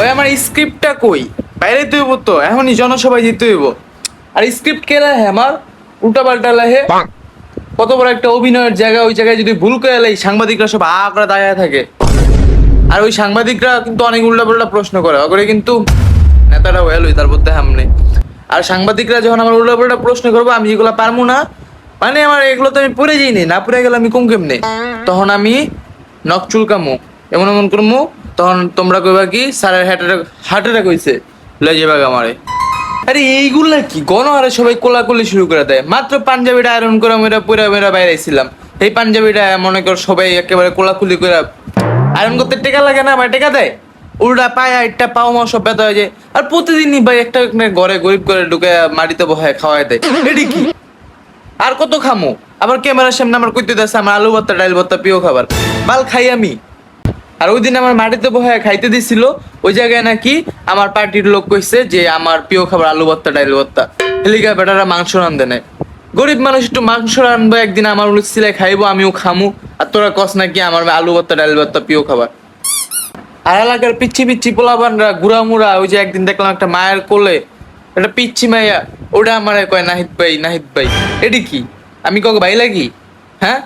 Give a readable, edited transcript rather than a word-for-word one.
ভাই আমার স্ক্রিপ্টটা কই? বাইরে তো হইব, তো এখনই জনসভায় দিতে হইব। আর স্ক্রিপ্ট কে লাহে আমার? উল্টা পাল্টা লাহে। কত বড় একটা অভিনয়ের জায়গা, ওই জায়গায় যদি ভুল করে এলাই সাংবাদিকরা সব করে দাঁড়িয়ে থাকে। আর ওই সাংবাদিকরা কিন্তু অনেক উল্টা পাল্টা প্রশ্ন করে, ওগুলো কিন্তু নেতারা ওয়েল তার মধ্যে সামনে। আর সাংবাদিকরা যখন আমার উল্টা পাল্টা প্রশ্ন করবো, আমি যেগুলো পারবো না, মানে আমার এগুলো তো আমি পড়ে যাইনি, না পড়ে গেলে আমি কোন কেমনে, তখন আমি নখ চুলকামু, এমন এমন করমু। তখন তোমরা কইবা কি স্যারের হার্টেরা কইছে লয়ে যাবা আমারে। আরে এইগুলা কি গণহারে সবাই কোলাকুলি শুরু করে দেয়। মাত্র পাঞ্জাবিটা আয়রন করে মেয়েরা পুরা মেয়েরা বাইরেছিলাম, এই পাঞ্জাবিটা মনে কর সবাই একেবারে কোলাকুলি করে আয়রন করতে টেকা লাগে না, আমার টেকা দেয়। উল্টা পায়ে একটা পাও মা সব ব্যথা হয়ে যায়। আর প্রতিদিনই ভাই একটা ঘরে গরিব করে ঢুকে মাটিতে বহায় খাওয়াই দেয়, এটি কি? আর কত খামো? আবার ক্যামেরার সামনে আমার কইতে দেছে আমার আলু ভর্তা ডাইল ভর্তা প্রিয় খাবার, বাল খাই আমি। আর ওই দিন আমার মাটিতে বহায় খাইতে দিছিল, ওই জায়গায় নাকি আমার পার্টির লোক কইছে যে আমার প্রিয় খাবার আলু ভর্তা ডাইল ভর্তা, হেলিকা বেটারা মাংস রান্ধে নেয়। গরিব মানুষ একটু মাংস রানবো একদিন, আমার উলুক সিলাই খাইবো, আমিও খামু। আর তোরা কস নাকি আমার আলু ভর্তা ডাইল ভর্তা প্রিয় খাবার। আর এলাকার পিচ্ছি পিচ্ছি পোলাপানরা গুড়ামুড়া, ওই যে একদিন দেখলাম একটা মায়ের কোলে একটা পিচ্ছি মাইয়া, ওটা আমার কয় নাহিদ ভাই নাহিদ ভাই, এটি কি? আমি কাউকে ভাই লাগি? হ্যাঁ,